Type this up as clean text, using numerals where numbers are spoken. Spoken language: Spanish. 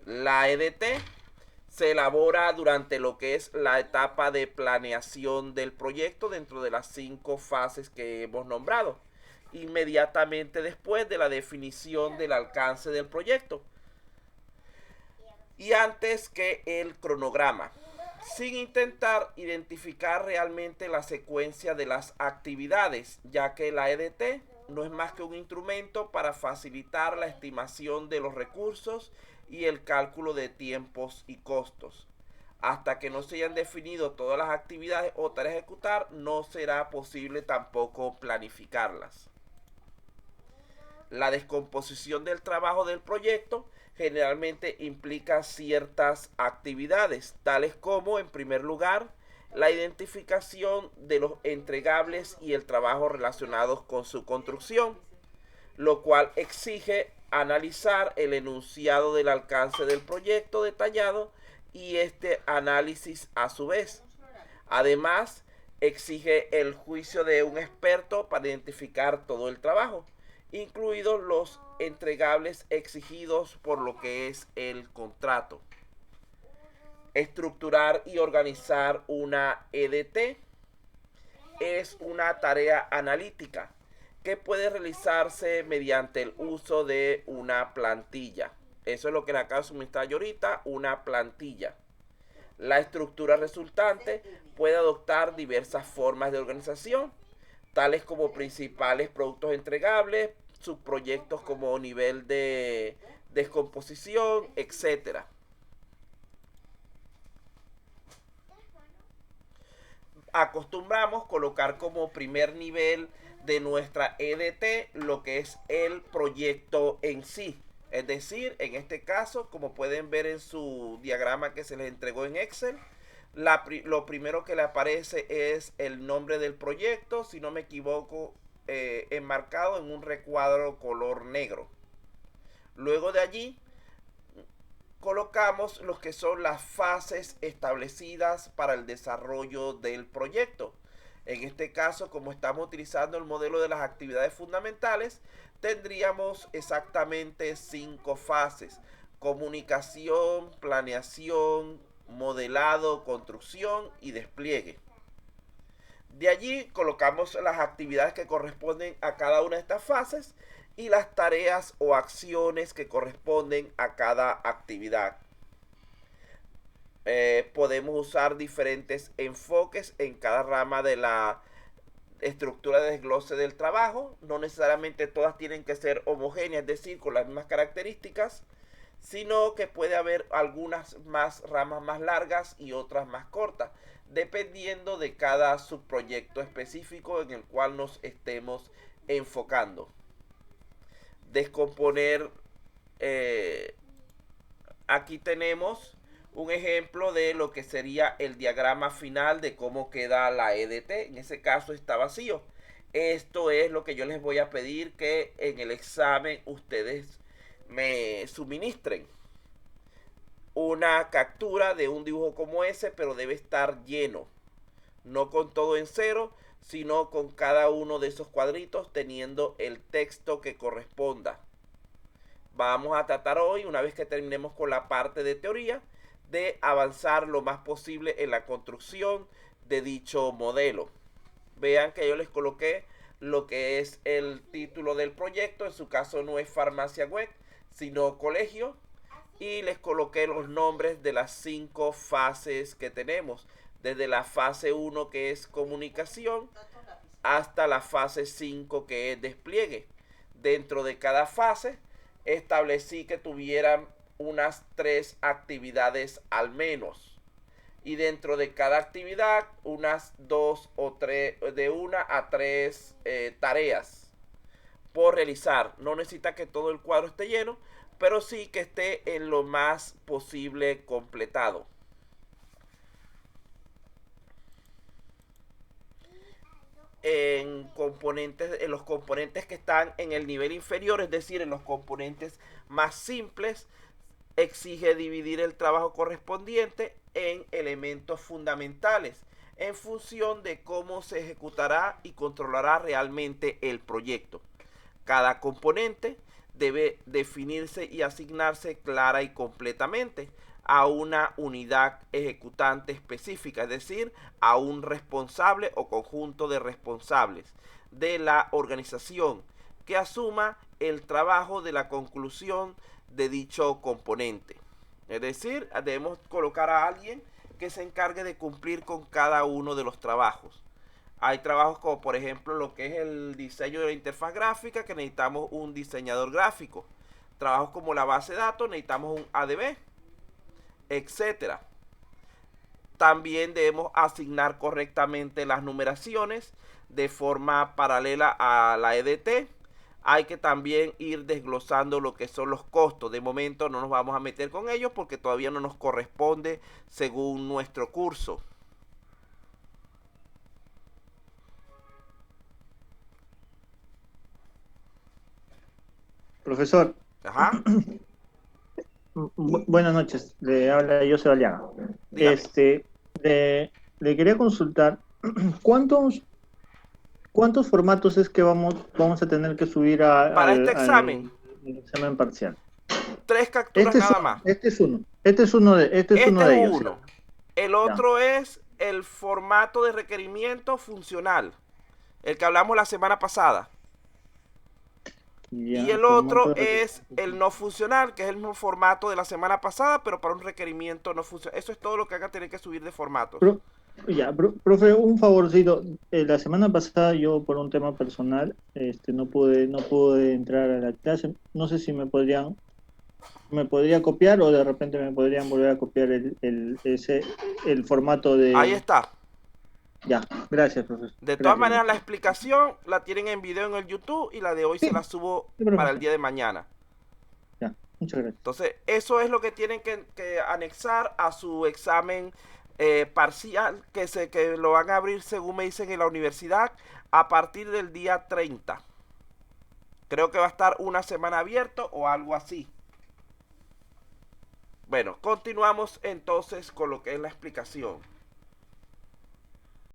La EDT se elabora durante lo que es la etapa de planeación del proyecto dentro de las 5 fases que hemos nombrado, inmediatamente después de la definición del alcance del proyecto y antes que el cronograma, sin intentar identificar realmente la secuencia de las actividades, ya que la EDT no es más que un instrumento para facilitar la estimación de los recursos y el cálculo de tiempos y costos. Hasta que no se hayan definido todas las actividades o tareas a ejecutar, no será posible tampoco planificarlas. La descomposición del trabajo del proyecto generalmente implica ciertas actividades, tales como, en primer lugar, la identificación de los entregables y el trabajo relacionados con su construcción, lo cual exige analizar el enunciado del alcance del proyecto detallado y este análisis a su vez. Además, exige el juicio de un experto para identificar todo el trabajo, incluidos los entregables exigidos por lo que es el contrato. Estructurar y organizar una EDT es una tarea analítica que puede realizarse mediante el uso de una plantilla. Eso es lo que le acabo de suministrar yo ahorita, una plantilla. La estructura resultante puede adoptar diversas formas de organización, tales como principales productos entregables, subproyectos como nivel de descomposición, etc. Acostumbramos colocar como primer nivel de nuestra EDT lo que es el proyecto en sí. Es decir, en este caso, como pueden ver en su diagrama que se les entregó en Excel, lo primero que le aparece es el nombre del proyecto, si no me equivoco, enmarcado en un recuadro color negro. Luego de allí colocamos lo que son las fases establecidas para el desarrollo del proyecto. En este caso, como estamos utilizando el modelo de las actividades fundamentales, tendríamos exactamente 5 fases: comunicación, planeación, modelado, construcción y despliegue. De allí colocamos las actividades que corresponden a cada una de estas fases y las tareas o acciones que corresponden a cada actividad. Podemos usar diferentes enfoques en cada rama de la estructura de desglose del trabajo. No necesariamente todas tienen que ser homogéneas, es decir, con las mismas características, sino que puede haber algunas ramas más largas y otras más cortas, dependiendo de cada subproyecto específico en el cual nos estemos enfocando. Descomponer, aquí tenemos un ejemplo de lo que sería el diagrama final de cómo queda la EDT. En ese caso está vacío. Esto es lo que yo les voy a pedir que en el examen ustedes me suministren. Una captura de un dibujo como ese, pero debe estar lleno. No con todo en cero, sino con cada uno de esos cuadritos teniendo el texto que corresponda. Vamos a tratar hoy, una vez que terminemos con la parte de teoría, de avanzar lo más posible en la construcción de dicho modelo. Vean que yo les coloqué lo que es el título del proyecto. En su caso no es farmacia web, sino colegio. Y les coloqué los nombres de las 5 fases que tenemos. Desde la fase 1, que es comunicación, hasta la fase 5, que es despliegue. Dentro de cada fase establecí que tuvieran unas 3 actividades al menos. Y dentro de cada actividad unas 2 o 3, de 1 a 3 tareas por realizar. No necesita que todo el cuadro esté lleno, pero sí que esté en lo más posible completado. En los componentes que están en el nivel inferior, es decir, en los componentes más simples, exige dividir el trabajo correspondiente en elementos fundamentales en función de cómo se ejecutará y controlará realmente el proyecto. Cada componente debe definirse y asignarse clara y completamente a una unidad ejecutante específica, es decir, a un responsable o conjunto de responsables de la organización que asuma el trabajo de la conclusión de dicho componente. Es decir, debemos colocar a alguien que se encargue de cumplir con cada uno de los trabajos. Hay trabajos como por ejemplo lo que es el diseño de la interfaz gráfica, que necesitamos un diseñador gráfico. Trabajos como la base de datos, necesitamos un ADB, etcétera. También debemos asignar correctamente las numeraciones de forma paralela a la EDT. Hay que también ir desglosando lo que son los costos. De momento no nos vamos a meter con ellos porque todavía no nos corresponde según nuestro curso. Profesor, Ajá, buenas noches. Le habla José Aliaga. dígame. Le quería consultar cuántos formatos es que vamos a tener que subir Para este examen, al examen parcial. 3 capturas nada más. Este es uno. Este es uno de Este es ellos. uno. ¿Cierto? El Ya. otro es el formato de requerimiento funcional, el que hablamos la semana pasada. Ya, Y el formato otro de es el no funcional, que es el mismo formato de la semana pasada, pero para un requerimiento no funcional. Eso es todo lo que van a tener que subir de formatos. Profe, un favorcito. La semana pasada yo por un tema personal, no pude entrar a la clase. No sé si me podría copiar o de repente me podrían volver a copiar el formato Ahí de. está. Ya, gracias, profesor. De todas Gracias. maneras, la explicación la tienen en video en el YouTube y la de hoy se Sí, la subo sí, para el profesor. día de mañana. Ya, muchas gracias. Entonces, eso es lo que tienen que anexar a su examen parcial, que lo van a abrir, según me dicen, en la universidad a partir del día 30. Creo que va a estar una semana abierto o algo así. Bueno, continuamos entonces con lo que es la explicación.